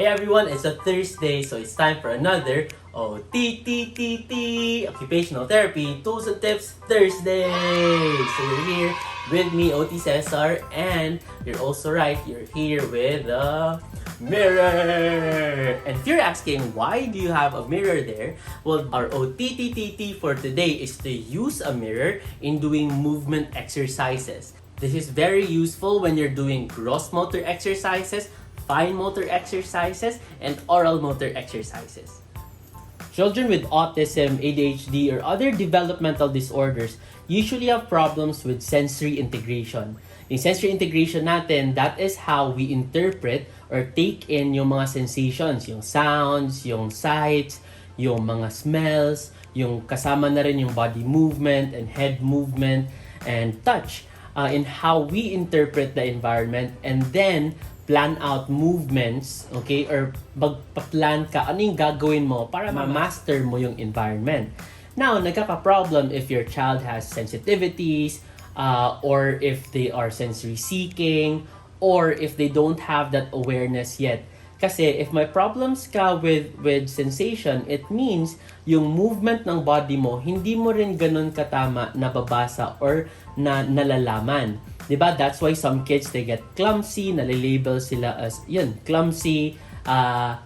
Hey everyone, it's a Thursday, so it's time for another OTTTT, Occupational Therapy Tools and Tips Thursday. So you're here with me, OT Cesar, and you're also right, you're here with a mirror. And if you're asking, why do you have a mirror there? Well, our OTTTT for today is to use a mirror in doing movement exercises. This is very useful when you're doing gross motor exercises, fine motor exercises, and oral motor exercises. Children with autism, ADHD, or other developmental disorders usually have problems with sensory integration. Yung sensory integration natin, that is how we interpret or take in yung mga sensations, yung sounds, yung sights, yung mga smells, yung kasama na rin yung body movement and head movement and touch in how we interpret the environment, and then plan out movements, okay? Or magpa-plan ka ano yung gagawin mo para ma-master mo yung environment. Now, nagkaka-problem if your child has sensitivities, or if they are sensory seeking, or if they don't have that awareness yet. Kasi if may problems ka with sensation, it means yung movement ng body mo, hindi mo rin ganun katama nababasa or nalalaman. Diba? That's why some kids, they get clumsy, nalilabel sila as, clumsy,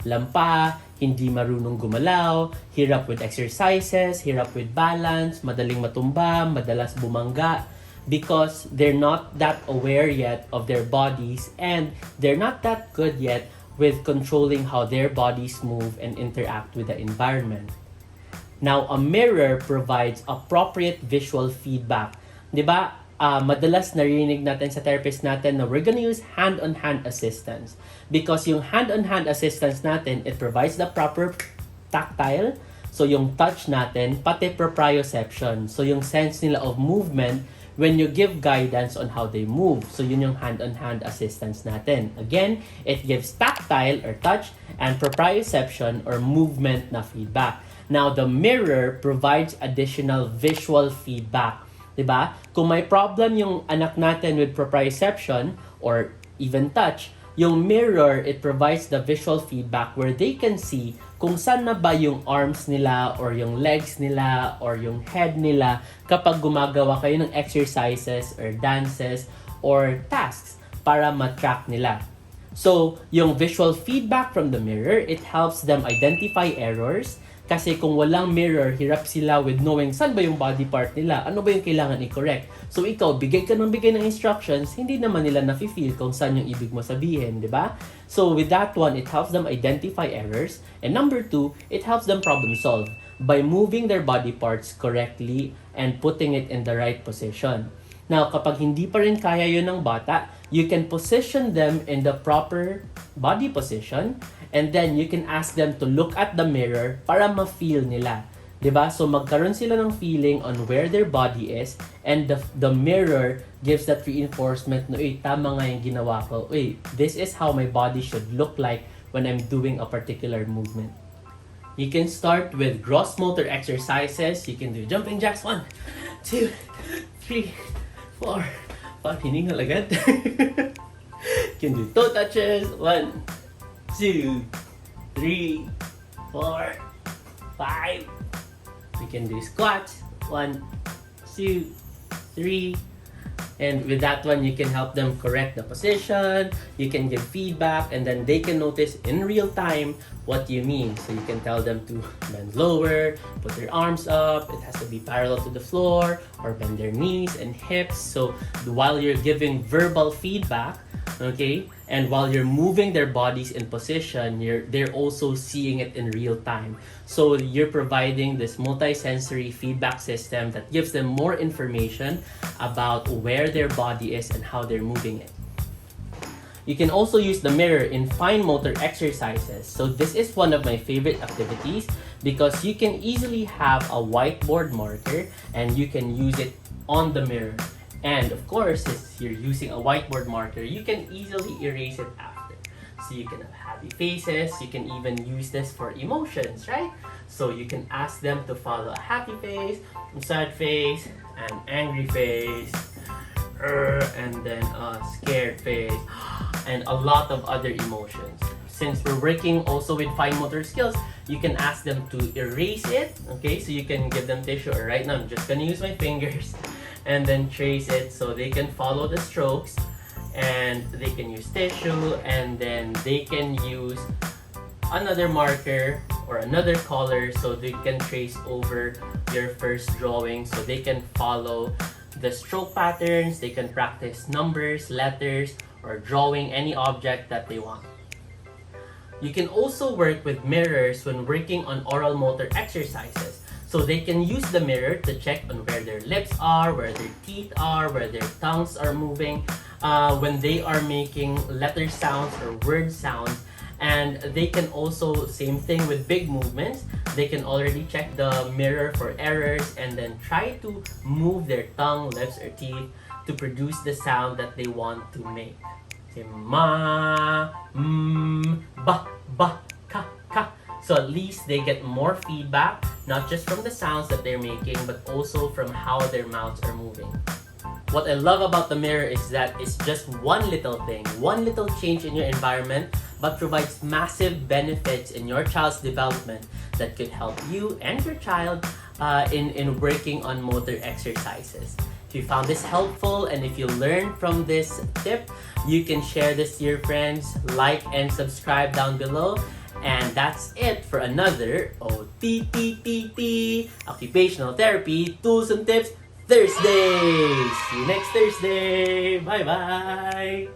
lampa, hindi marunong gumalaw, hirap with exercises, hirap with balance, madaling matumba, madalas bumangga, because they're not that aware yet of their bodies, and they're not that good yet with controlling how their bodies move and interact with the environment. Now, a mirror provides appropriate visual feedback. Diba? Madalas narinig natin sa therapist natin na we're gonna use hand-on-hand assistance. Because yung hand-on-hand assistance natin, it provides the proper tactile, so yung touch natin, pati proprioception, so yung sense nila of movement when you give guidance on how they move. So yun yung hand-on-hand assistance natin. Again, it gives tactile or touch and proprioception or movement na feedback. Now, the mirror provides additional visual feedback. Diba? Kung may problem yung anak natin with proprioception or even touch, yung mirror, it provides the visual feedback where they can see kung saan na ba yung arms nila or yung legs nila or yung head nila kapag gumagawa kayo ng exercises or dances or tasks para ma-track nila. So, yung visual feedback from the mirror, it helps them identify errors. Kasi kung walang mirror, hirap sila with knowing saan ba yung body part nila, ano ba yung kailangan i-correct. So ikaw, bigay ng instructions, hindi naman nila nafe-feel kung saan yung ibig mo sabihin, di ba? So with that one, it helps them identify errors. And number 2, it helps them problem solve by moving their body parts correctly and putting it in the right position. Now, kapag hindi pa rin kaya yun ng bata, you can position them in the proper body position, and then you can ask them to look at the mirror para ma-feel nila. Diba? So, magkaroon sila ng feeling on where their body is, and the mirror gives that reinforcement na, tama nga yung ginawa ko. This is how my body should look like when I'm doing a particular movement. You can start with gross motor exercises. You can do jumping jacks. 1, 2, 3, 4, 5. Hiningal agad. You can do toe touches. 1, 2, 3, 4, 5. We can do squats. 1, 2, 3. And with that one, you can help them correct the position. You can give feedback, and then they can notice in real time what you mean. So you can tell them to bend lower, put their arms up. It has to be parallel to the floor, or bend their knees and hips. So while you're giving verbal feedback, okay, and while you're moving their bodies in position, they're also seeing it in real time. So you're providing this multi-sensory feedback system that gives them more information about where their body is and how they're moving it. You can also use the mirror in fine motor exercises. So this is one of my favorite activities because you can easily have a whiteboard marker and you can use it on the mirror. And of course, if you're using a whiteboard marker, you can easily erase it after. So you can have happy faces, you can even use this for emotions, right? So you can ask them to follow a happy face, a sad face, an angry face, and then a scared face, and a lot of other emotions. since we're working also with fine motor skills, you can ask them to erase it. Okay, so you can give them tissue, or right now I'm just gonna use my fingers and then trace it so they can follow the strokes, and they can use tissue, and then they can use another marker or another color so they can trace over your first drawing, so they can follow the stroke patterns, they can practice numbers, letters, or drawing any object that they want. You can also work with mirrors when working on oral motor exercises. So they can use the mirror to check on where their lips are, where their teeth are, where their tongues are moving, when they are making letter sounds or word sounds. And they can also, same thing with big movements, they can already check the mirror for errors and then try to move their tongue, lips, or teeth to produce the sound that they want to make. Okay, ma, ba, ba, ka, ka. So at least they get more feedback, not just from the sounds that they're making, but also from how their mouths are moving. What I love about the mirror is that it's just one little thing, one little change in your environment, but provides massive benefits in your child's development that could help you and your child in working on motor exercises. If you found this helpful and if you learned from this tip, you can share this to your friends, like and subscribe down below. And that's it for another OTTTT, Occupational Therapy Tools and Tips Thursday. See you next Thursday. Bye-bye.